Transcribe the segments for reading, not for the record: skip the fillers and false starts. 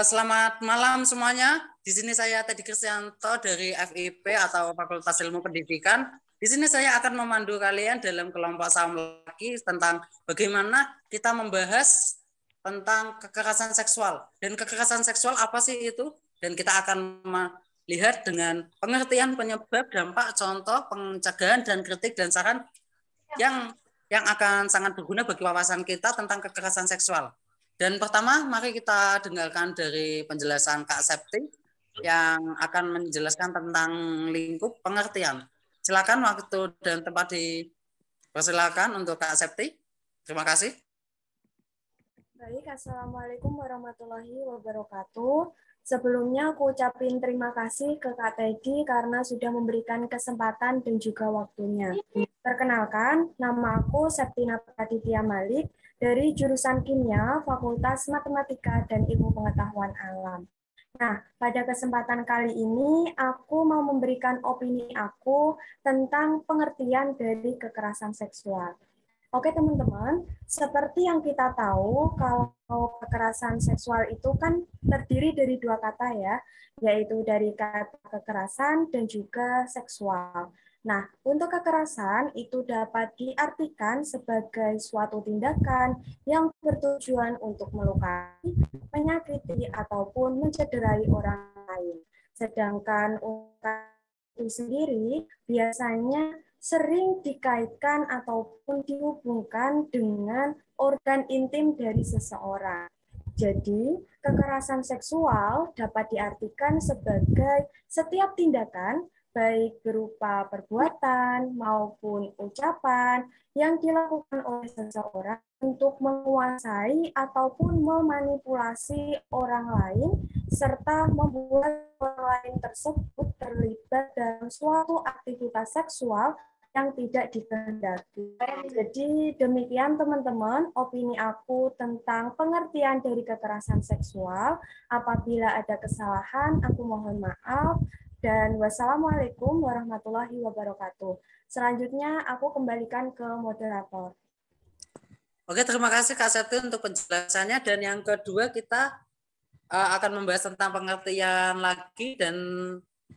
Selamat malam semuanya. Di sini saya Teddy Kristianto dari FIP atau Fakultas Ilmu Pendidikan. Di sini saya akan memandu kalian dalam kelompok saham laki tentang bagaimana kita membahas tentang kekerasan seksual. Dan kekerasan seksual apa sih itu? Dan kita akan melihat dengan pengertian penyebab, dampak, contoh, pencegahan, dan kritik dan saran yang akan sangat berguna bagi wawasan kita tentang kekerasan seksual. Dan pertama, mari kita dengarkan dari penjelasan Kak Septi yang akan menjelaskan tentang lingkup pengertian. Silakan waktu dan tempat dipersilakan untuk Kak Septi. Terima kasih. Baik, Assalamualaikum warahmatullahi wabarakatuh. Sebelumnya aku ucapin terima kasih ke Kak Teddy karena sudah memberikan kesempatan dan juga waktunya. Perkenalkan, nama aku Septina Praditya Malik dari jurusan Kimia, Fakultas Matematika dan Ilmu Pengetahuan Alam. Nah, pada kesempatan kali ini aku mau memberikan opini aku tentang pengertian dari kekerasan seksual. Oke teman-teman, seperti yang kita tahu, kalau kekerasan seksual itu kan terdiri dari dua kata ya, yaitu dari kata kekerasan dan juga seksual. Nah, untuk kekerasan itu dapat diartikan sebagai suatu tindakan yang bertujuan untuk melukai, menyakiti, ataupun mencederai orang lain. Sedangkan untuk itu sendiri biasanya sering dikaitkan ataupun dihubungkan dengan organ intim dari seseorang. Jadi, kekerasan seksual dapat diartikan sebagai setiap tindakan, baik berupa perbuatan maupun ucapan yang dilakukan oleh seseorang untuk menguasai ataupun memanipulasi orang lain, serta membuat orang lain tersebut terlibat dalam suatu aktivitas seksual yang tidak dikehendaki. Jadi demikian teman-teman opini aku tentang pengertian dari kekerasan seksual. Apabila ada kesalahan, aku mohon maaf. Dan wassalamualaikum warahmatullahi wabarakatuh. Selanjutnya aku kembalikan ke moderator. Oke, terima kasih Kak Septi untuk penjelasannya. Dan yang kedua kita akan membahas tentang pengertian lagi, dan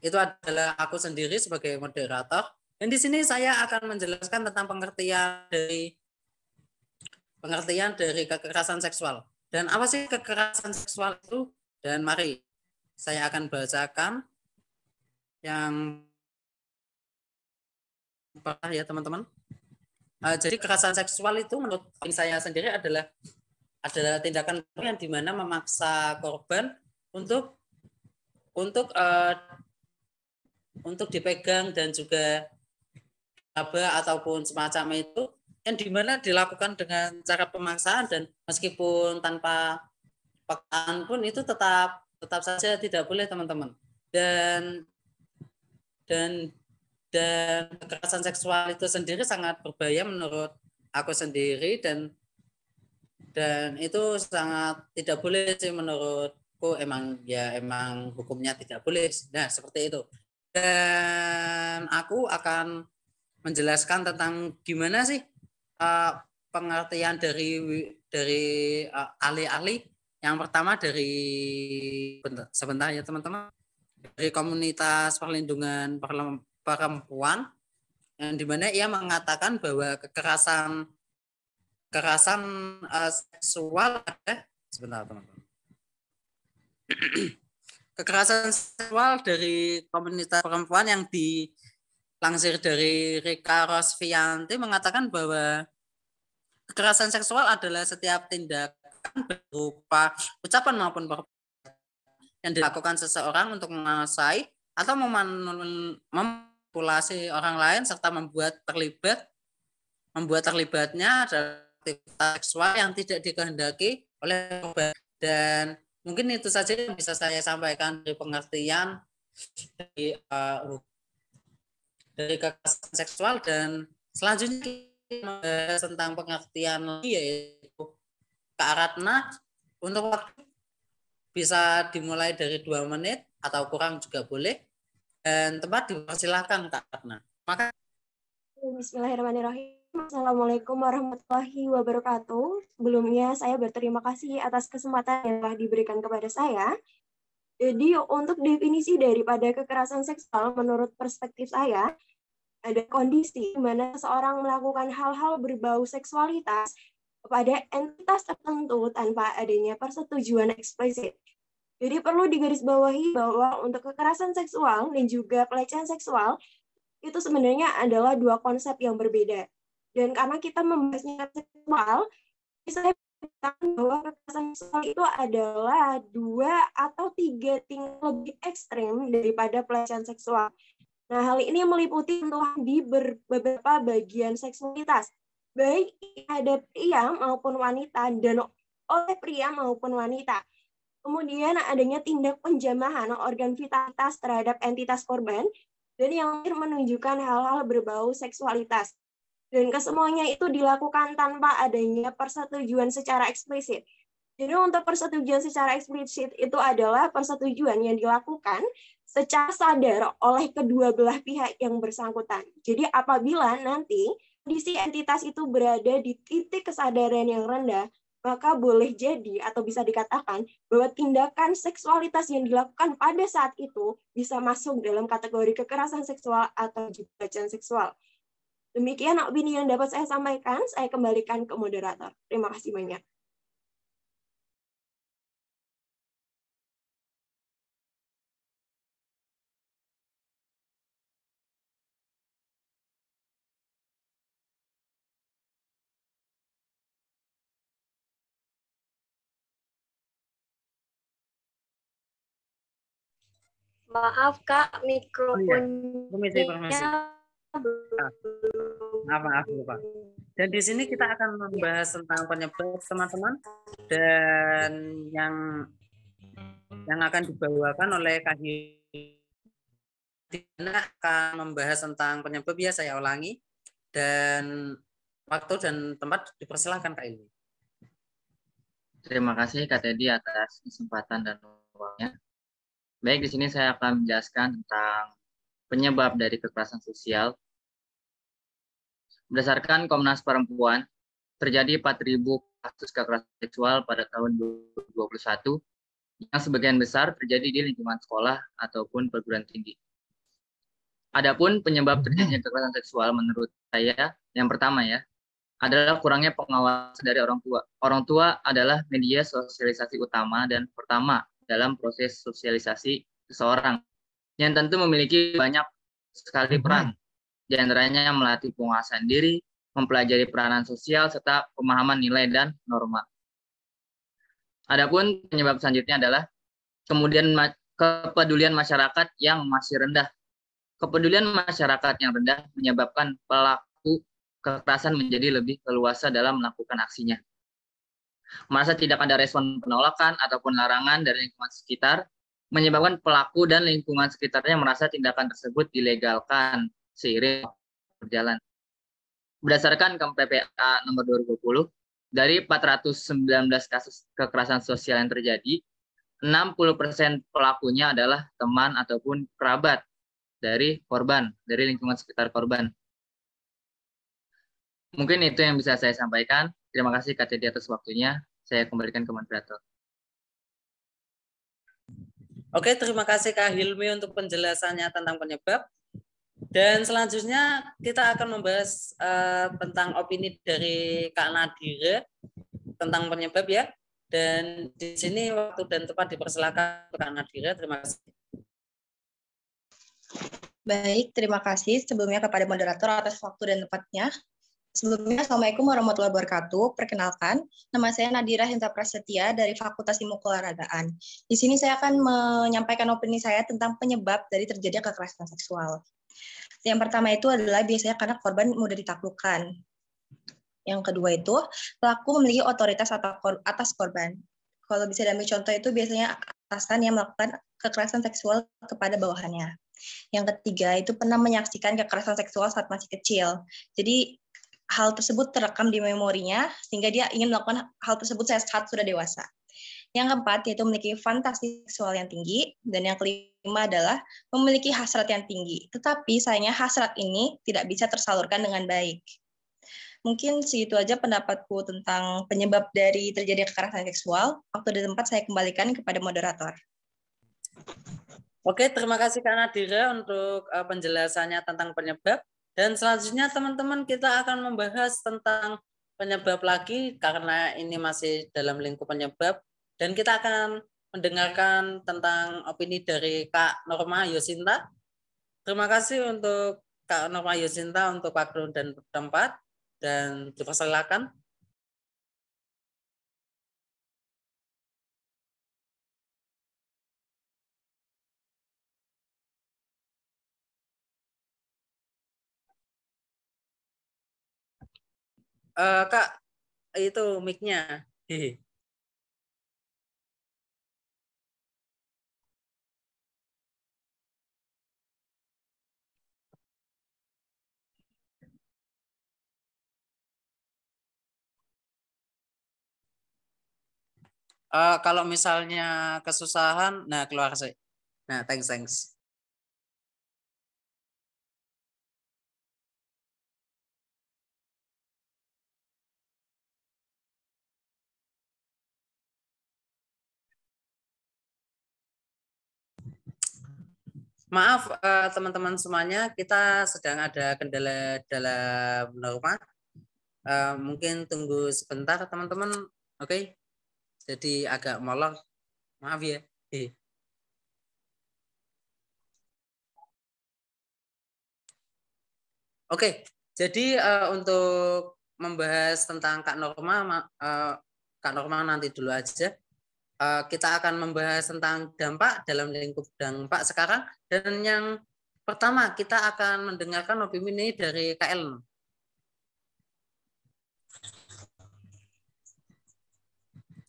itu adalah aku sendiri sebagai moderator. Dan di sini saya akan menjelaskan tentang pengertian dari kekerasan seksual. Dan apa sih kekerasan seksual itu? Dan mari saya akan bacakan yang ya teman-teman. Jadi kekerasan seksual itu menurut saya sendiri adalah tindakan yang dimana memaksa korban untuk dipegang dan juga aba ataupun semacam itu, yang dimana dilakukan dengan cara pemaksaan, dan meskipun tanpa paksaan pun itu tetap saja tidak boleh teman-teman. Dan kekerasan seksual itu sendiri sangat berbahaya menurut aku sendiri, dan itu sangat tidak boleh sih menurutku. Emang hukumnya tidak boleh. Nah, seperti itu. Dan aku akan menjelaskan tentang gimana sih pengertian dari ahli-ahli. Yang pertama dari sebentar ya teman-teman, dari komunitas perlindungan perempuan, yang dimana ia mengatakan bahwa kekerasan seksual ada sebentar teman-teman. Kekerasan seksual dari komunitas perempuan yang dilansir dari Rika Rosvianti mengatakan bahwa kekerasan seksual adalah setiap tindakan berupa ucapan maupun perbuatan yang dilakukan seseorang untuk menguasai atau memanipulasi orang lain serta membuat terlibatnya adalah aktivitas seksual yang tidak dikehendaki oleh korban. Dan mungkin itu saja yang bisa saya sampaikan dari pengertian dari kekerasan seksual. Dan selanjutnya kita membahas tentang pengertian yaitu Kak Ratna. Untuk waktu bisa dimulai dari 2 menit atau kurang juga boleh, dan tempat dipersilahkan Kak Ratna. Maka Bismillahirrahmanirrahim. Assalamualaikum warahmatullahi wabarakatuh. Sebelumnya saya berterima kasih atas kesempatan yang telah diberikan kepada saya. Jadi untuk definisi daripada kekerasan seksual menurut perspektif saya, ada kondisi di mana seseorang melakukan hal-hal berbau seksualitas kepada entitas tertentu tanpa adanya persetujuan eksplisit. Jadi perlu digarisbawahi bahwa untuk kekerasan seksual dan juga pelecehan seksual itu sebenarnya adalah dua konsep yang berbeda. Dan karena kita membahasnya seksual, saya katakan bahwa kekerasan seksual itu adalah 2 atau 3 tingkat lebih ekstrim daripada pelecehan seksual. Nah, hal ini meliputi sentuhan di beberapa bagian seksualitas, baik ada pria maupun wanita dan oleh pria maupun wanita. Kemudian adanya tindak penjamahan organ vitalitas terhadap entitas korban, dan yang menunjukkan hal-hal berbau seksualitas. Dan kesemuanya itu dilakukan tanpa adanya persetujuan secara eksplisit. Jadi untuk persetujuan secara eksplisit itu adalah persetujuan yang dilakukan secara sadar oleh kedua belah pihak yang bersangkutan. Jadi apabila nanti kondisi entitas itu berada di titik kesadaran yang rendah, maka boleh jadi atau bisa dikatakan bahwa tindakan seksualitas yang dilakukan pada saat itu bisa masuk dalam kategori kekerasan seksual atau juga pelecehan seksual. Demikian opini yang dapat saya sampaikan, saya kembalikan ke moderator. Terima kasih banyak. Maaf Kak, Permisi. mikrofonnya Maaf lupa. Dan di sini kita akan membahas tentang penyebab teman-teman, dan yang akan dibawakan oleh Kak Dina akan membahas tentang penyebab, ya saya ulangi, dan waktu dan tempat dipersilahkan Kak Ilmi. Terima kasih Kak Teddy atas kesempatan dan waktunya. Baik, di sini saya akan menjelaskan tentang penyebab dari kekerasan sosial. Berdasarkan Komnas Perempuan, terjadi 4.000 kasus kekerasan seksual pada tahun 2021, yang sebagian besar terjadi di lingkungan sekolah ataupun perguruan tinggi. Adapun penyebab terjadinya kekerasan seksual menurut saya, yang pertama adalah kurangnya pengawasan dari orang tua. Orang tua adalah media sosialisasi utama dan pertama dalam proses sosialisasi seseorang, yang tentu memiliki banyak sekali peran, di antaranya melatih penguasaan diri, mempelajari peranan sosial, serta pemahaman nilai dan norma. Adapun penyebab selanjutnya adalah kemudian kepedulian masyarakat yang masih rendah. Kepedulian masyarakat yang rendah menyebabkan pelaku kekerasan menjadi lebih leluasa dalam melakukan aksinya. Merasa tidak ada respon penolakan ataupun larangan dari lingkungan sekitar, menyebabkan pelaku dan lingkungan sekitarnya merasa tindakan tersebut dilegalkan seiring berjalan. Berdasarkan KPPA nomor 2020, dari 419 kasus kekerasan sosial yang terjadi, 60% pelakunya adalah teman ataupun kerabat dari korban, dari lingkungan sekitar korban. Mungkin itu yang bisa saya sampaikan. Terima kasih Kak Teddy atas waktunya. Saya kembalikan ke moderator. Oke, terima kasih Kak Hilmi untuk penjelasannya tentang penyebab. Dan selanjutnya kita akan membahas tentang opini dari Kak Nadira tentang penyebab ya. Dan di sini waktu dan tempat dipersilakan Kak Nadira. Terima kasih. Baik, terima kasih sebelumnya kepada moderator atas waktu dan tempatnya. Sebelumnya, Assalamualaikum warahmatullahi wabarakatuh. Perkenalkan, nama saya Nadira Hinta Prasetya dari Fakultas Ilmu Keolahragaan. Di sini saya akan menyampaikan opini saya tentang penyebab dari terjadinya kekerasan seksual. Yang pertama itu adalah biasanya karena korban mudah ditaklukkan. Yang kedua itu, pelaku memiliki otoritas atas korban. Kalau bisa diambil contoh itu biasanya atasan yang melakukan kekerasan seksual kepada bawahannya. Yang ketiga itu pernah menyaksikan kekerasan seksual saat masih kecil. Jadi hal tersebut terekam di memorinya sehingga dia ingin melakukan hal tersebut saat sudah dewasa. Yang keempat yaitu memiliki fantasi seksual yang tinggi, dan yang kelima adalah memiliki hasrat yang tinggi. Tetapi sayangnya hasrat ini tidak bisa tersalurkan dengan baik. Mungkin segitu aja pendapatku tentang penyebab dari terjadi kekerasan seksual. Waktu dan tempat saya kembalikan kepada moderator. Oke, terima kasih Kak Nadira untuk penjelasannya tentang penyebab. Dan selanjutnya teman-teman kita akan membahas tentang penyebab lagi karena ini masih dalam lingkup penyebab. Dan kita akan mendengarkan tentang opini dari Kak Norma Yosinta. Terima kasih untuk Kak Norma Yosinta untuk waktu dan tempat. Dan dipersilakan. Kak, itu mic-nya. Kalau misalnya kesusahan, nah keluar sih. Nah, thanks. Maaf teman-teman semuanya, kita sedang ada kendala dalam Norma. Mungkin tunggu sebentar teman-teman. Oke. Jadi agak molor. Maaf ya. Oke. Jadi untuk membahas tentang Kak Norma nanti dulu aja. Kita akan membahas tentang dampak dalam lingkup dampak sekarang. Dan yang pertama kita akan mendengarkan opini dari Kak Ellen.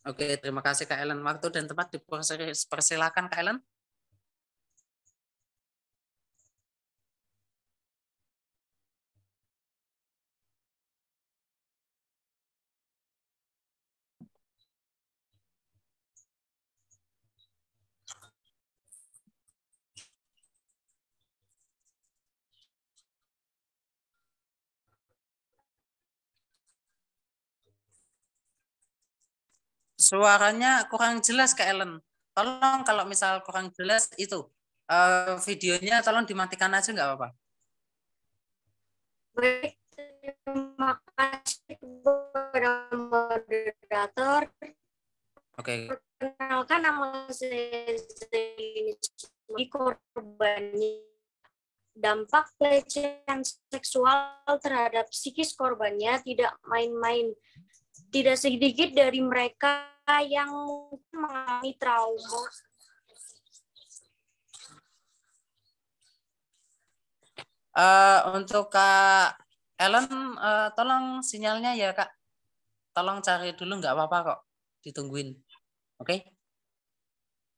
Oke, terima kasih Kak Ellen. Waktu dan tempat dipersilakan Kak Ellen. Suaranya kurang jelas Kak Ellen. Tolong kalau misal kurang jelas itu videonya tolong dimatikan aja nggak apa-apa. Baik, terima kasih kepada moderator. Oke. Perkenalkan nama saya Zaini, korbannya. Dampak pelecehan seksual terhadap psikis korbannya tidak main-main. Tidak sedikit dari mereka yang mengalami trauma. Untuk Kak Ellen, tolong sinyalnya ya Kak. Tolong cari dulu nggak apa-apa kok. Ditungguin. Oke.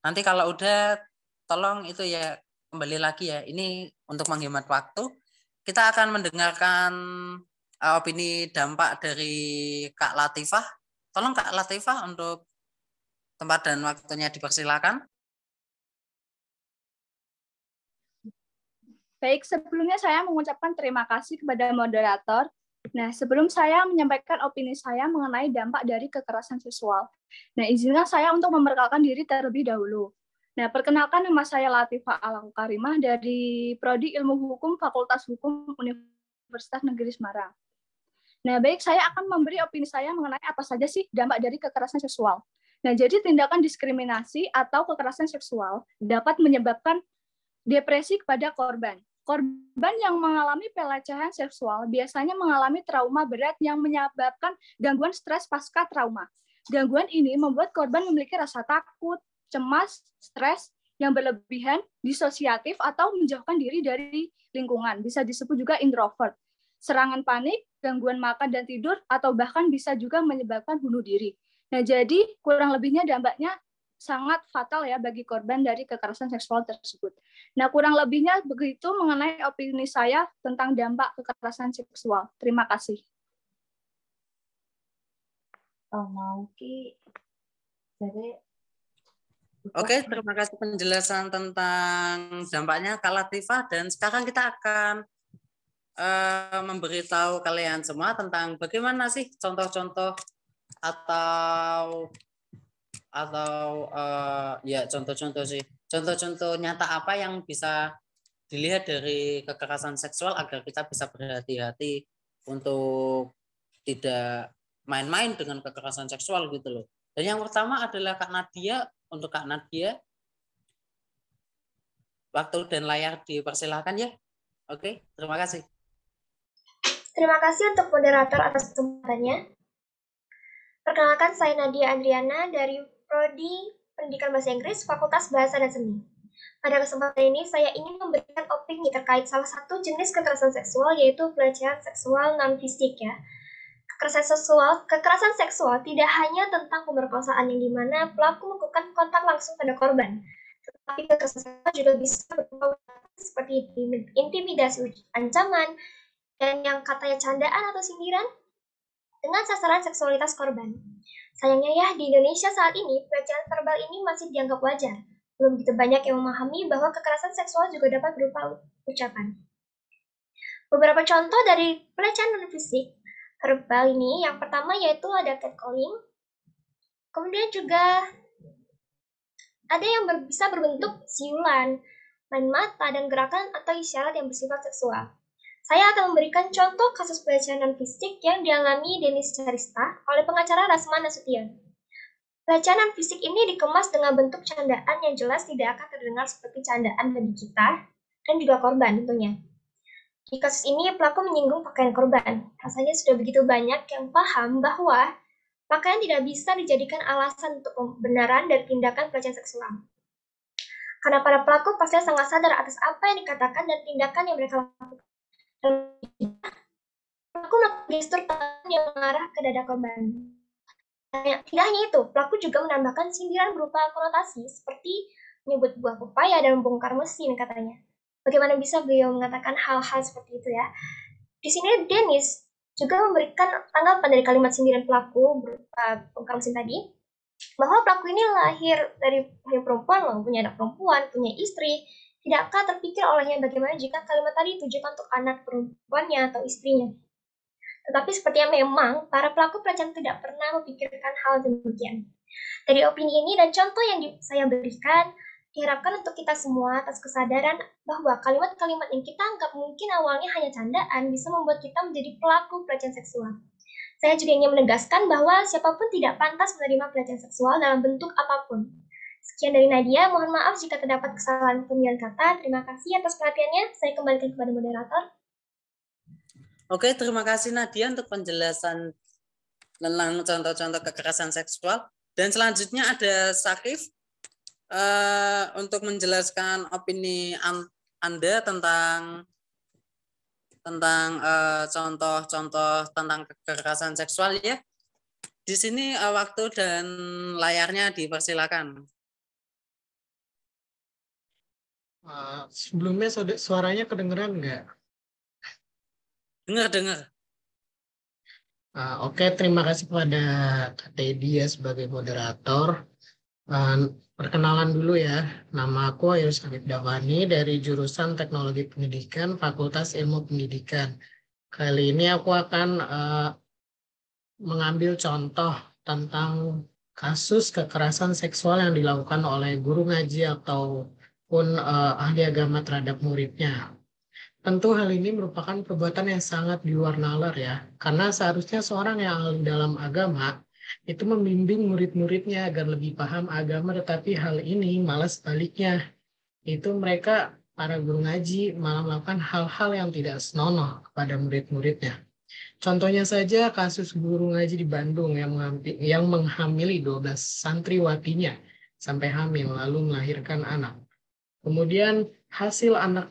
Nanti kalau udah tolong itu ya kembali lagi ya. Ini untuk menghemat waktu. Kita akan mendengarkan opini dampak dari Kak Latifah. Tolong Kak Latifah untuk tempat dan waktunya dipersilakan. Baik, sebelumnya saya mengucapkan terima kasih kepada moderator. Nah, sebelum saya menyampaikan opini saya mengenai dampak dari kekerasan seksual. Nah, izinkan saya untuk memperkenalkan diri terlebih dahulu. Nah, perkenalkan nama saya Latifah Al-Karimah dari Prodi Ilmu Hukum Fakultas Hukum Universitas Negeri Semarang. Nah, baik, saya akan memberi opini saya mengenai apa saja sih dampak dari kekerasan seksual. Nah, jadi tindakan diskriminasi atau kekerasan seksual dapat menyebabkan depresi kepada korban. Korban yang mengalami pelecehan seksual biasanya mengalami trauma berat yang menyebabkan gangguan stres pasca trauma. Gangguan ini membuat korban memiliki rasa takut, cemas, stres yang berlebihan, disosiatif, atau menjauhkan diri dari lingkungan. Bisa disebut juga introvert. Serangan panik, gangguan makan dan tidur, atau bahkan bisa juga menyebabkan bunuh diri. Nah, jadi kurang lebihnya dampaknya sangat fatal ya bagi korban dari kekerasan seksual tersebut. Nah, kurang lebihnya begitu mengenai opini saya tentang dampak kekerasan seksual. Terima kasih. Oke, terima kasih penjelasan tentang dampaknya Kak Latifah. Dan sekarang kita akan memberitahu kalian semua tentang bagaimana sih contoh-contoh atau ya contoh-contoh sih, contoh-contoh nyata apa yang bisa dilihat dari kekerasan seksual agar kita bisa berhati-hati untuk tidak main-main dengan kekerasan seksual gitu loh. Dan yang pertama adalah Kak Nadia. Untuk Kak Nadia, waktu dan layar dipersilakan ya. Oke, terima kasih. Terima kasih untuk moderator atas kesempatannya. Perkenalkan, saya Nadia Andriana dari Prodi Pendidikan Bahasa Inggris, Fakultas Bahasa dan Seni. Pada kesempatan ini, saya ingin memberikan opini terkait salah satu jenis kekerasan seksual, yaitu pelecehan seksual non-fisik ya. Kekerasan seksual tidak hanya tentang pemerkosaan yang dimana pelaku melakukan kontak langsung pada korban, tetapi kekerasan seksual juga bisa berupa seperti intimidasi, ancaman, dan yang katanya candaan atau sindiran dengan sasaran seksualitas korban. Sayangnya ya, di Indonesia saat ini, pelecehan verbal ini masih dianggap wajar. Belum begitu banyak yang memahami bahwa kekerasan seksual juga dapat berupa ucapan. Beberapa contoh dari pelecehan non-fisik verbal ini, yang pertama yaitu ada catcalling, kemudian juga ada yang bisa berbentuk siulan, main mata, dan gerakan atau isyarat yang bersifat seksual. Saya akan memberikan contoh kasus pelecehan non-fisik yang dialami Denis Charista oleh pengacara Rasman Nasution. Pelecehan non-fisik ini dikemas dengan bentuk candaan yang jelas tidak akan terdengar seperti candaan bagi kita dan juga korban tentunya. Di kasus ini, pelaku menyinggung pakaian korban. Rasanya sudah begitu banyak yang paham bahwa pakaian tidak bisa dijadikan alasan untuk pembenaran dari tindakan pelecehan seksual. Karena para pelaku pasti sangat sadar atas apa yang dikatakan dan tindakan yang mereka lakukan. Pelaku melakukan gestur tangan yang mengarah ke dada korban. Tidak hanya itu, pelaku juga menambahkan sindiran berupa konotasi seperti menyebut buah pepaya dan membongkar mesin katanya. Bagaimana bisa beliau mengatakan hal-hal seperti itu ya? Di sini Denis juga memberikan tanggapan dari kalimat sindiran pelaku berupa bongkar mesin tadi, bahwa pelaku ini lahir dari perempuan, punya anak perempuan, punya istri. Tidakkah terpikir olehnya bagaimana jika kalimat tadi ditujukan untuk anak perempuannya atau istrinya? Tetapi sepertinya memang para pelaku pelecehan tidak pernah memikirkan hal demikian. Dari opini ini dan contoh yang saya berikan, diharapkan untuk kita semua atas kesadaran bahwa kalimat-kalimat yang kita anggap mungkin awalnya hanya candaan bisa membuat kita menjadi pelaku pelecehan seksual. Saya juga ingin menegaskan bahwa siapapun tidak pantas menerima pelecehan seksual dalam bentuk apapun. Sekian dari Nadia, mohon maaf jika terdapat kesalahan pemilihan kata. Terima kasih atas perhatiannya. Saya kembalikan kepada moderator. Oke, terima kasih Nadia untuk penjelasan tentang contoh-contoh kekerasan seksual. Dan selanjutnya ada Sakif untuk menjelaskan opini Anda tentang contoh-contoh tentang kekerasan seksual ya. Di sini waktu dan layarnya dipersilakan. Sebelumnya suaranya kedengeran nggak? Dengar. Oke, terima kasih kepada Kak Teddy ya sebagai moderator. Perkenalan dulu ya, nama aku Ayus Habib Davani dari jurusan Teknologi Pendidikan Fakultas Ilmu Pendidikan. Kali ini aku akan mengambil contoh tentang kasus kekerasan seksual yang dilakukan oleh guru ngaji ataupun ahli agama terhadap muridnya. Tentu hal ini merupakan perbuatan yang sangat di luar nalar ya, karena seharusnya seorang yang ahli dalam agama itu membimbing murid-muridnya agar lebih paham agama, tetapi hal ini malah sebaliknya. Itu mereka, para guru ngaji, malah melakukan hal-hal yang tidak senonoh kepada murid-muridnya. Contohnya saja kasus guru ngaji di Bandung yang menghamili 12 santriwatinya sampai hamil lalu melahirkan anak. Kemudian hasil anak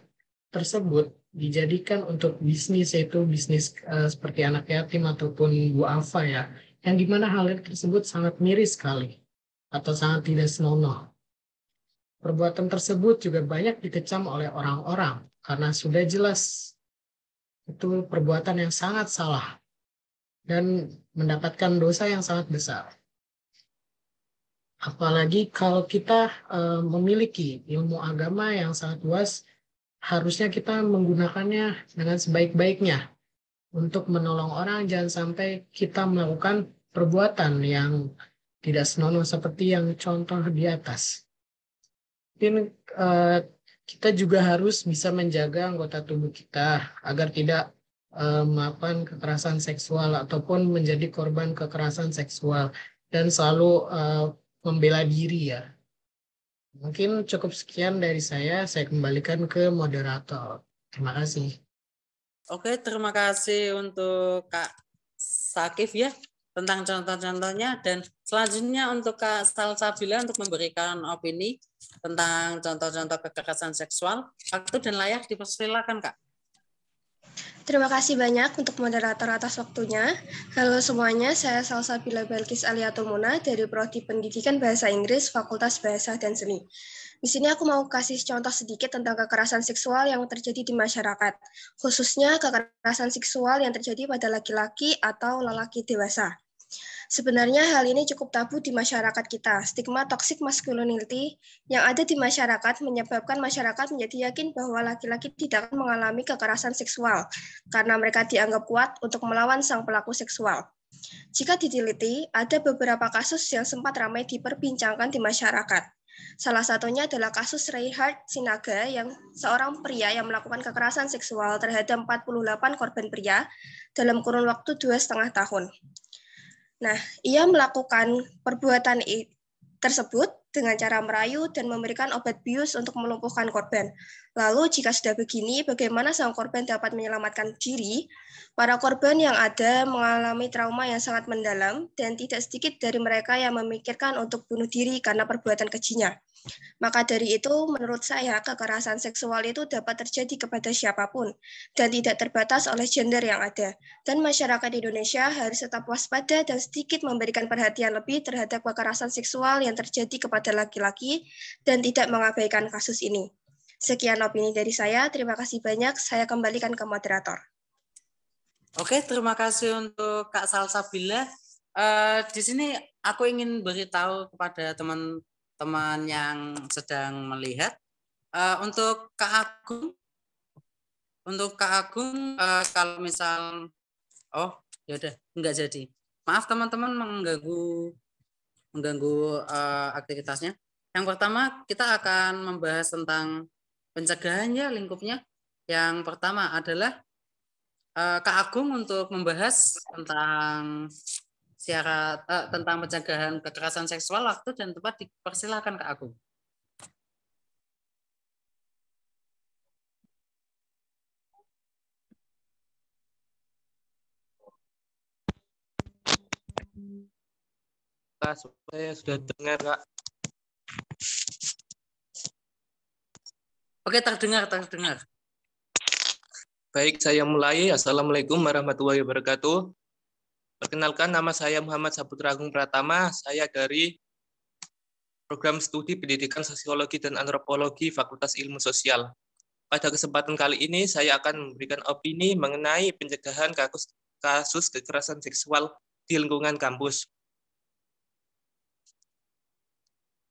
tersebut dijadikan untuk bisnis, yaitu bisnis seperti anak yatim ataupun duafa ya, yang dimana hal tersebut sangat miris sekali atau sangat tidak senonoh. Perbuatan tersebut juga banyak dikecam oleh orang-orang karena sudah jelas itu perbuatan yang sangat salah dan mendapatkan dosa yang sangat besar. Apalagi kalau kita memiliki ilmu agama yang sangat luas, harusnya kita menggunakannya dengan sebaik-baiknya untuk menolong orang. Jangan sampai kita melakukan perbuatan yang tidak senonoh seperti yang contoh di atas. Mungkin kita juga harus bisa menjaga anggota tubuh kita agar tidak melakukan kekerasan seksual ataupun menjadi korban kekerasan seksual, dan selalu membela diri ya. Mungkin cukup sekian dari saya kembalikan ke moderator. Terima kasih. Oke, terima kasih untuk Kak Sakif ya tentang contoh-contohnya, dan selanjutnya untuk Kak Salsabila untuk memberikan opini tentang contoh-contoh kekerasan seksual. Waktu dan layak dipersilakan, Kak. Terima kasih banyak untuk moderator atas waktunya. Halo semuanya, saya Salsabila Balkis Aliatul Muna dari Prodi Pendidikan Bahasa Inggris, Fakultas Bahasa dan Seni. Di sini aku mau kasih contoh sedikit tentang kekerasan seksual yang terjadi di masyarakat, khususnya kekerasan seksual yang terjadi pada laki-laki atau lelaki dewasa. Sebenarnya hal ini cukup tabu di masyarakat kita. Stigma toxic masculinity yang ada di masyarakat menyebabkan masyarakat menjadi yakin bahwa laki-laki tidak akan mengalami kekerasan seksual karena mereka dianggap kuat untuk melawan sang pelaku seksual. Jika diteliti, ada beberapa kasus yang sempat ramai diperbincangkan di masyarakat. Salah satunya adalah kasus Reinhard Sinaga, yang seorang pria yang melakukan kekerasan seksual terhadap 48 korban pria dalam kurun waktu 2,5 tahun. Nah, ia melakukan perbuatan tersebut dengan cara merayu dan memberikan obat bius untuk melumpuhkan korban. Lalu, jika sudah begini, bagaimana sang korban dapat menyelamatkan diri? Para korban yang ada mengalami trauma yang sangat mendalam, dan tidak sedikit dari mereka yang memikirkan untuk bunuh diri karena perbuatan kejinya. Maka dari itu, menurut saya, kekerasan seksual itu dapat terjadi kepada siapapun dan tidak terbatas oleh gender yang ada. Dan masyarakat Indonesia harus tetap waspada dan sedikit memberikan perhatian lebih terhadap kekerasan seksual yang terjadi kepada laki-laki dan tidak mengabaikan kasus ini. Sekian opini dari saya. Terima kasih banyak. Saya kembalikan ke moderator. Oke, terima kasih untuk Kak Salsabila. Di sini aku ingin beritahu kepada teman-teman yang sedang melihat, untuk Kak Agung, kalau misal, ya udah nggak jadi. Maaf teman-teman mengganggu aktivitasnya. Yang pertama kita akan membahas tentang pencegahan ya lingkupnya. Yang pertama adalah Kak Agung untuk membahas tentang syarat tentang pencegahan kekerasan seksual. Waktu dan tempat dipersilakan Kak Agung. Saya sudah dengar, Kak. Oke, terdengar. Baik, saya mulai. Assalamualaikum warahmatullahi wabarakatuh. Perkenalkan, nama saya Muhammad Saputra Agung Pratama. Saya dari Program Studi Pendidikan Sosiologi dan Antropologi Fakultas Ilmu Sosial. Pada kesempatan kali ini, saya akan memberikan opini mengenai pencegahan kasus kekerasan seksual di lingkungan kampus.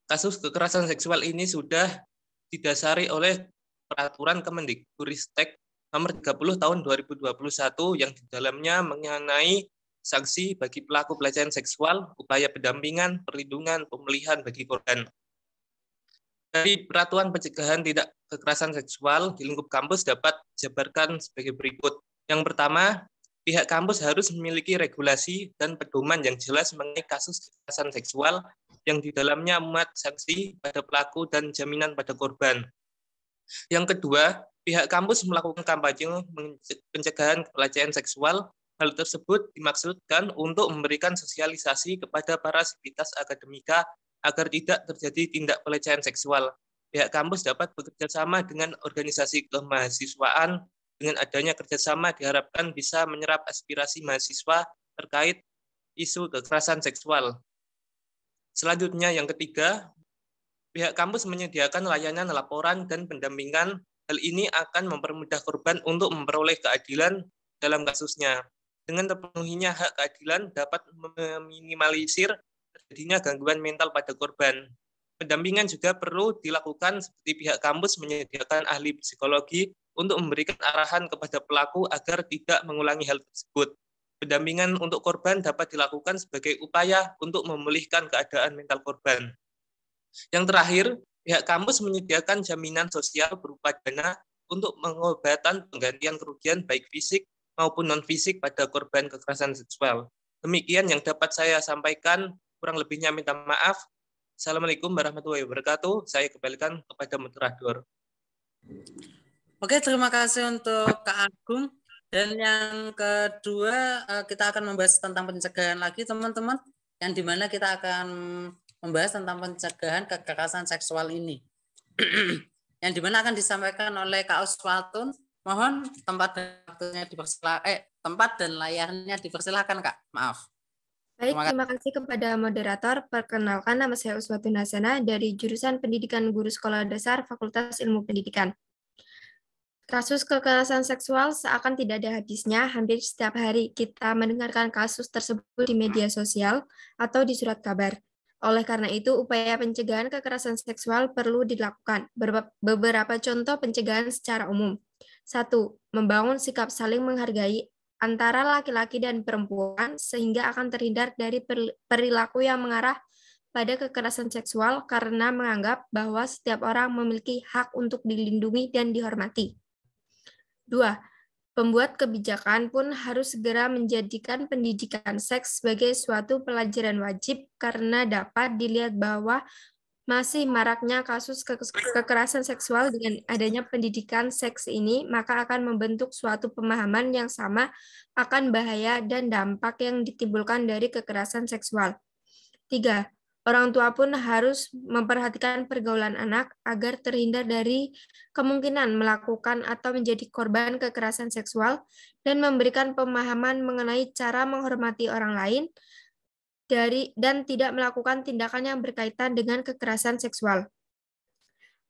Kasus kekerasan seksual ini sudah didasari oleh Peraturan Kemendikbudristek Nomor 30 Tahun 2021 yang di dalamnya mengenai sanksi bagi pelaku pelecehan seksual, upaya pendampingan, perlindungan, pemulihan bagi korban. Dari Peraturan Pencegahan Tindak Kekerasan Seksual di lingkup kampus dapat dijabarkan sebagai berikut. Yang pertama, pihak kampus harus memiliki regulasi dan pedoman yang jelas mengenai kasus kekerasan seksual yang di dalamnya memuat sanksi pada pelaku dan jaminan pada korban. Yang kedua, pihak kampus melakukan kampanye pencegahan pelecehan seksual. Hal tersebut dimaksudkan untuk memberikan sosialisasi kepada para sivitas akademika agar tidak terjadi tindak pelecehan seksual. Pihak kampus dapat bekerja sama dengan organisasi kemahasiswaan. Dengan adanya kerjasama diharapkan bisa menyerap aspirasi mahasiswa terkait isu kekerasan seksual. Selanjutnya, yang ketiga, pihak kampus menyediakan layanan laporan dan pendampingan. Hal ini akan mempermudah korban untuk memperoleh keadilan dalam kasusnya. Dengan terpenuhinya hak keadilan dapat meminimalisir terjadinya gangguan mental pada korban. Pendampingan juga perlu dilakukan seperti pihak kampus menyediakan ahli psikologi untuk memberikan arahan kepada pelaku agar tidak mengulangi hal tersebut. Pendampingan untuk korban dapat dilakukan sebagai upaya untuk memulihkan keadaan mental korban. Yang terakhir, pihak kampus menyediakan jaminan sosial berupa dana untuk pengobatan penggantian kerugian baik fisik maupun non-fisik pada korban kekerasan seksual. Demikian yang dapat saya sampaikan, kurang lebihnya minta maaf. Assalamualaikum warahmatullahi wabarakatuh. Saya kembalikan kepada moderator. Oke, terima kasih untuk Kak Agung. Dan yang kedua, kita akan membahas tentang pencegahan lagi, teman-teman. Yang dimana kita akan membahas tentang pencegahan kekerasan seksual ini. Yang dimana akan disampaikan oleh Kak Uswatun. Mohon tempat dan waktunya tempat dan layarnya dipersilahkan, Kak. Maaf. Baik, terima kasih kepada moderator. Perkenalkan, nama saya Uswatun Hasana dari jurusan Pendidikan Guru Sekolah Dasar Fakultas Ilmu Pendidikan. Kasus kekerasan seksual seakan tidak ada habisnya. Hampir setiap hari kita mendengarkan kasus tersebut di media sosial atau di surat kabar. Oleh karena itu, upaya pencegahan kekerasan seksual perlu dilakukan. Beberapa contoh pencegahan secara umum. 1. Membangun sikap saling menghargai antara laki-laki dan perempuan sehingga akan terhindar dari perilaku yang mengarah pada kekerasan seksual karena menganggap bahwa setiap orang memiliki hak untuk dilindungi dan dihormati. 2. Pembuat kebijakan pun harus segera menjadikan pendidikan seks sebagai suatu pelajaran wajib karena dapat dilihat bahwa masih maraknya kasus kekerasan seksual. Dengan adanya pendidikan seks ini, maka akan membentuk suatu pemahaman yang sama akan bahaya dan dampak yang ditimbulkan dari kekerasan seksual. 3. Orang tua pun harus memperhatikan pergaulan anak agar terhindar dari kemungkinan melakukan atau menjadi korban kekerasan seksual dan memberikan pemahaman mengenai cara menghormati orang lain dan tidak melakukan tindakan yang berkaitan dengan kekerasan seksual.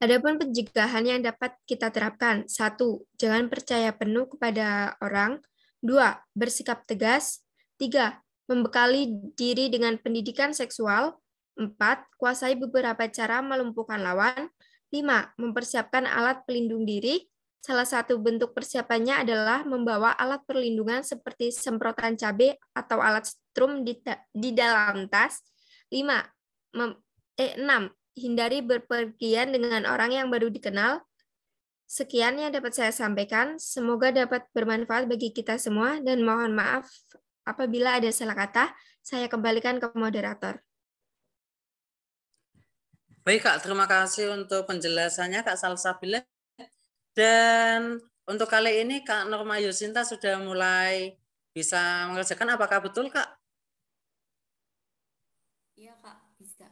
Adapun pencegahan yang dapat kita terapkan. 1. Jangan percaya penuh kepada orang. 2. Bersikap tegas. 3. Membekali diri dengan pendidikan seksual. 4. Kuasai beberapa cara melumpuhkan lawan. 5. Mempersiapkan alat pelindung diri. Salah satu bentuk persiapannya adalah membawa alat perlindungan seperti semprotan cabai atau alat strum di dalam tas. 6. Hindari berpergian dengan orang yang baru dikenal. Sekian yang dapat saya sampaikan. Semoga dapat bermanfaat bagi kita semua dan mohon maaf apabila ada salah kata. Saya kembalikan ke moderator. Baik, Kak, terima kasih untuk penjelasannya, Kak Salsabila. Dan untuk kali ini, Kak Norma Yusinta sudah mulai bisa mengerjakan. Apakah betul, Kak? Iya, Kak, bisa.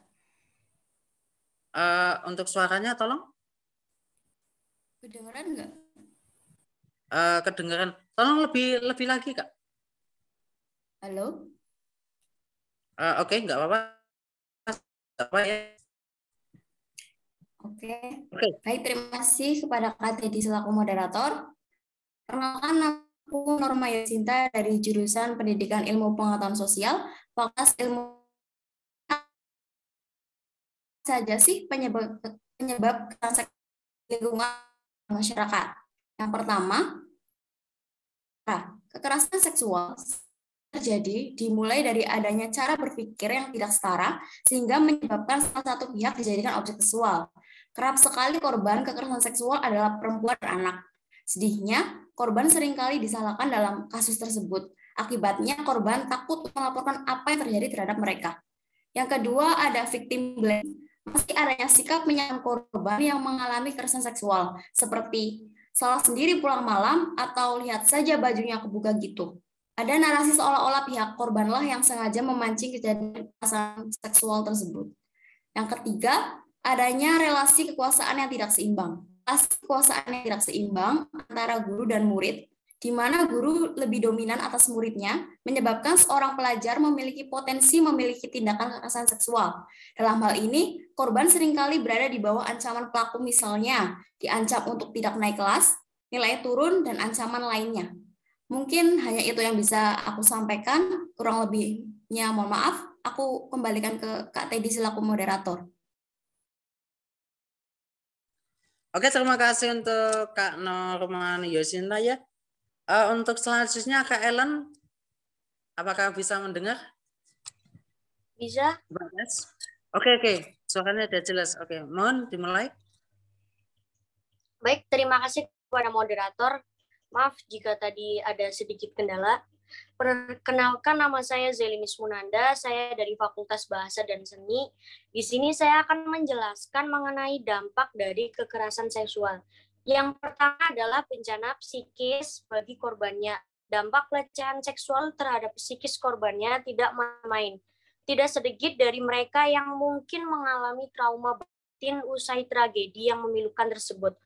Untuk suaranya, tolong. Kedengeran nggak? Kedengeran. Tolong lebih lagi, Kak. Halo? Oke, nggak apa-apa. Nggak apa ya. Oke. Baik, terima kasih kepada Kak Teddy selaku moderator. Perkenalkan, aku Norma Yusinta dari jurusan Pendidikan Ilmu Pengetahuan Sosial, Fakultas Ilmu. Saja sih penyebab kekerasan lingkungan masyarakat. Yang pertama, kekerasan seksual terjadi dimulai dari adanya cara berpikir yang tidak setara sehingga menyebabkan salah satu pihak dijadikan objek seksual. Kerap sekali korban kekerasan seksual adalah perempuan dan anak. Sedihnya, korban seringkali disalahkan dalam kasus tersebut. Akibatnya, korban takut melaporkan apa yang terjadi terhadap mereka. Yang kedua, ada victim blame. Masih adanya sikap menyalahkan korban yang mengalami kekerasan seksual, seperti salah sendiri pulang malam atau lihat saja bajunya kebuka gitu. Ada narasi seolah-olah pihak korbanlah yang sengaja memancing kejadian kekerasan seksual tersebut. Yang ketiga, adanya relasi kekuasaan yang tidak seimbang. Relasi kekuasaan yang tidak seimbang antara guru dan murid, di mana guru lebih dominan atas muridnya, menyebabkan seorang pelajar memiliki potensi memiliki tindakan kekerasan seksual. Dalam hal ini, korban seringkali berada di bawah ancaman pelaku, misalnya diancam untuk tidak naik kelas, nilai turun, dan ancaman lainnya. Mungkin hanya itu yang bisa aku sampaikan, kurang lebihnya mohon maaf. Aku kembalikan ke Kak Teddy selaku moderator. Oke, terima kasih untuk Kak Norman Yosinta ya. Untuk selanjutnya Kak Ellen, apakah bisa mendengar? Bisa? Oke. Suaranya sudah jelas. Oke, mohon dimulai. Baik, terima kasih kepada moderator. Maaf jika tadi ada sedikit kendala. Perkenalkan, nama saya Zelimis Munanda, saya dari Fakultas Bahasa dan Seni. Di sini saya akan menjelaskan mengenai dampak dari kekerasan seksual. Yang pertama adalah bencana psikis bagi korbannya. Dampak pelecehan seksual terhadap psikis korbannya tidak main-main. Tidak sedikit dari mereka yang mungkin mengalami trauma batin usai tragedi yang memilukan tersebut.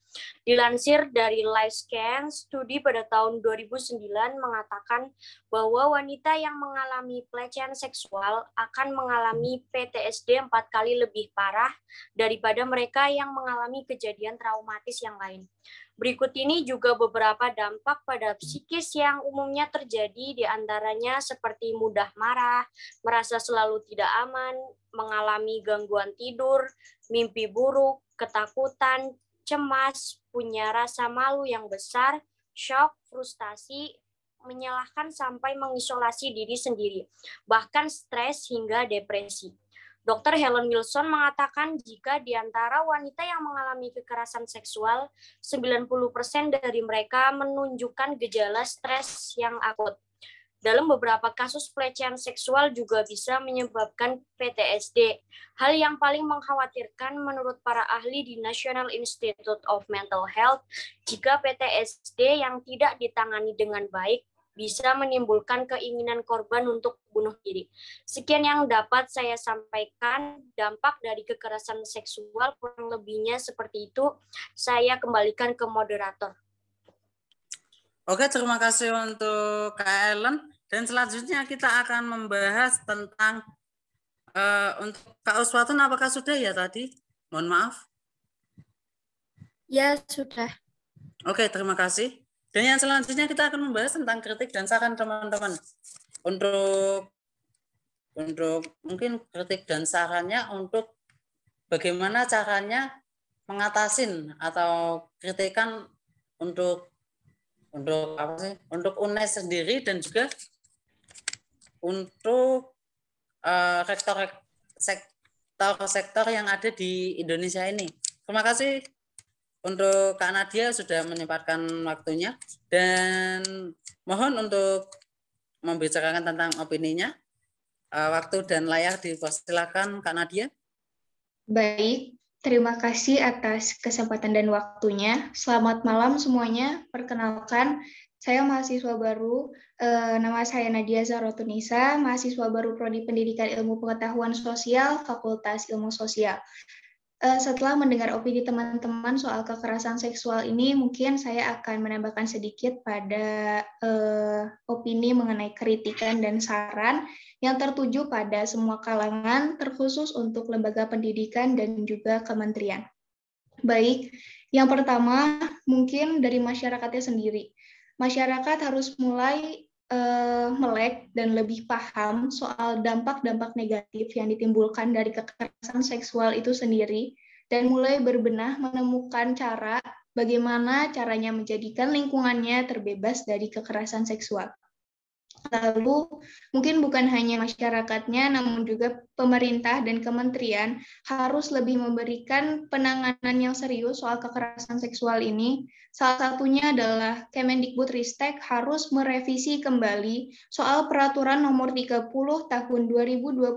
Dilansir dari LifeScan, studi pada tahun 2009 mengatakan bahwa wanita yang mengalami pelecehan seksual akan mengalami PTSD 4 kali lebih parah daripada mereka yang mengalami kejadian traumatis yang lain. Berikut ini juga beberapa dampak pada psikis yang umumnya terjadi, di antaranya seperti mudah marah, merasa selalu tidak aman, mengalami gangguan tidur, mimpi buruk, ketakutan, cemas, punya rasa malu yang besar, shock, frustasi, menyalahkan sampai mengisolasi diri sendiri, bahkan stres hingga depresi. Dr. Helen Wilson mengatakan jika di antara wanita yang mengalami kekerasan seksual, 90% dari mereka menunjukkan gejala stres yang akut. Dalam beberapa kasus pelecehan seksual juga bisa menyebabkan PTSD. Hal yang paling mengkhawatirkan menurut para ahli di National Institute of Mental Health, jika PTSD yang tidak ditangani dengan baik bisa menimbulkan keinginan korban untuk bunuh diri. Sekian yang dapat saya sampaikan, dampak dari kekerasan seksual kurang lebihnya seperti itu. Saya kembalikan ke moderator. Oke, terima kasih untuk Kak Ellen. Dan selanjutnya kita akan membahas tentang untuk Kak Uswatun, apakah sudah ya tadi? Mohon maaf. Ya, sudah. Oke, terima kasih. Dan yang selanjutnya kita akan membahas tentang kritik dan saran teman-teman. Untuk mungkin kritik dan sarannya untuk bagaimana caranya mengatasin atau kritikan untuk apa sih? Untuk UNES sendiri dan juga untuk sektor yang ada di Indonesia ini. Terima kasih untuk Kak Nadia sudah menyempatkan waktunya dan mohon untuk membicarakan tentang opininya. Waktu dan layar dipersilakan Kak Nadia. Baik, terima kasih atas kesempatan dan waktunya. Selamat malam semuanya. Perkenalkan, saya mahasiswa baru, nama saya Nadia Zarotunisa, mahasiswa baru Prodi Pendidikan Ilmu Pengetahuan Sosial, Fakultas Ilmu Sosial. Setelah mendengar opini teman-teman soal kekerasan seksual ini, mungkin saya akan menambahkan sedikit pada opini mengenai kritikan dan saran yang tertuju pada semua kalangan, terkhusus untuk lembaga pendidikan dan juga kementerian. Baik, yang pertama mungkin dari masyarakatnya sendiri. Masyarakat harus mulai melek dan lebih paham soal dampak-dampak negatif yang ditimbulkan dari kekerasan seksual itu sendiri dan mulai berbenah menemukan cara bagaimana caranya menjadikan lingkungannya terbebas dari kekerasan seksual. Lalu mungkin bukan hanya masyarakatnya, namun juga pemerintah dan kementerian harus lebih memberikan penanganan yang serius soal kekerasan seksual ini. Salah satunya adalah Kemendikbudristek harus merevisi kembali soal Peraturan Nomor 30 Tahun 2021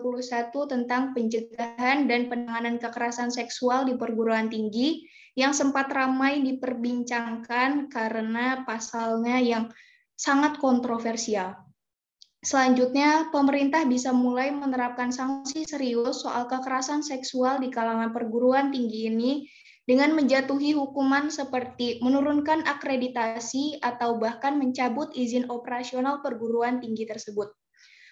tentang pencegahan dan penanganan kekerasan seksual di perguruan tinggi yang sempat ramai diperbincangkan karena pasalnya yang sangat kontroversial. Selanjutnya, pemerintah bisa mulai menerapkan sanksi serius soal kekerasan seksual di kalangan perguruan tinggi ini dengan menjatuhi hukuman seperti menurunkan akreditasi atau bahkan mencabut izin operasional perguruan tinggi tersebut.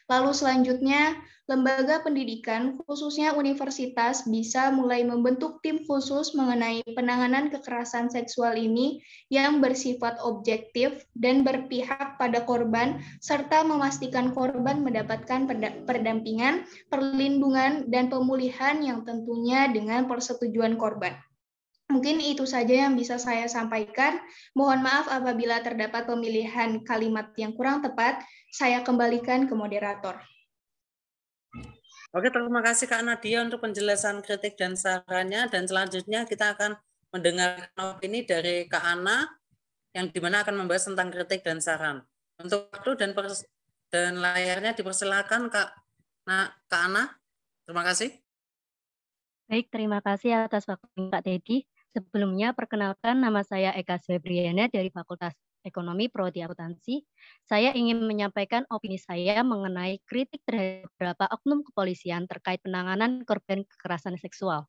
Lalu selanjutnya, lembaga pendidikan, khususnya universitas, bisa mulai membentuk tim khusus mengenai penanganan kekerasan seksual ini yang bersifat objektif dan berpihak pada korban, serta memastikan korban mendapatkan pendampingan, perlindungan, dan pemulihan yang tentunya dengan persetujuan korban. Mungkin itu saja yang bisa saya sampaikan. Mohon maaf apabila terdapat pemilihan kalimat yang kurang tepat. Saya kembalikan ke moderator. Oke, terima kasih Kak Nadia untuk penjelasan kritik dan sarannya. Dan selanjutnya kita akan mendengarkan opini dari Kak Ana, yang dimana akan membahas tentang kritik dan saran. Untuk waktu dan layarnya dipersilakan Kak Ana. Terima kasih. Baik, terima kasih atas waktunya Kak Teddy. Sebelumnya, perkenalkan nama saya Eka Febriana dari Fakultas Ekonomi Prodi Akuntansi. Saya ingin menyampaikan opini saya mengenai kritik terhadap beberapa oknum kepolisian terkait penanganan korban kekerasan seksual.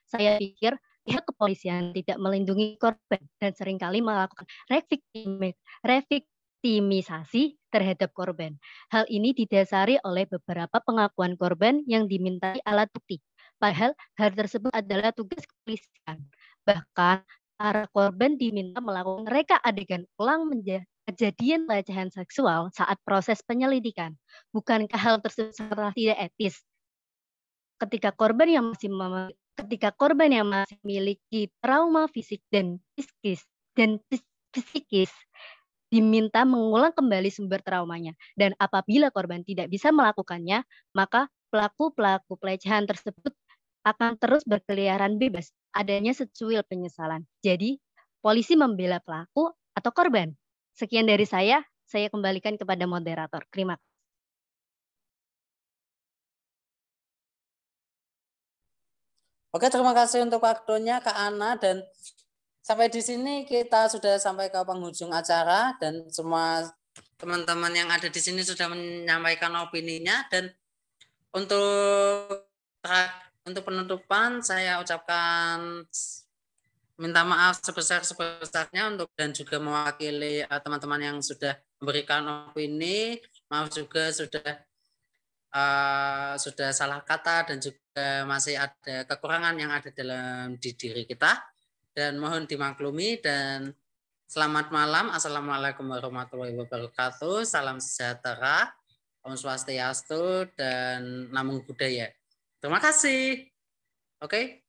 Saya pikir pihak kepolisian tidak melindungi korban dan seringkali melakukan reviktimisasi terhadap korban. Hal ini didasari oleh beberapa pengakuan korban yang dimintai alat bukti. Padahal hal tersebut adalah tugas kepolisian. Bahkan para korban diminta melakukan reka adegan ulang kejadian pelecehan seksual saat proses penyelidikan. Bukankah hal tersebut sangat tidak etis? Ketika korban yang masih memiliki trauma fisik dan psikis diminta mengulang kembali sumber traumanya. Dan apabila korban tidak bisa melakukannya, maka pelaku pelecehan tersebut akan terus berkeliaran bebas, adanya secuil penyesalan. Jadi, polisi membela pelaku atau korban. Sekian dari saya kembalikan kepada moderator. Terima kasih. Oke, terima kasih untuk waktunya Kak Ana, dan sampai di sini kita sudah sampai ke penghujung acara dan semua teman-teman yang ada di sini sudah menyampaikan opininya. Dan untuk penutupan saya ucapkan minta maaf sebesar-besarnya dan juga mewakili teman-teman yang sudah memberikan opini. Maaf juga sudah salah kata dan juga masih ada kekurangan yang ada di diri kita, dan mohon dimaklumi. Dan selamat malam. Assalamualaikum warahmatullahi wabarakatuh. Salam sejahtera, Om Swastiastu, dan Namo Buddhaya. Terima kasih. Oke.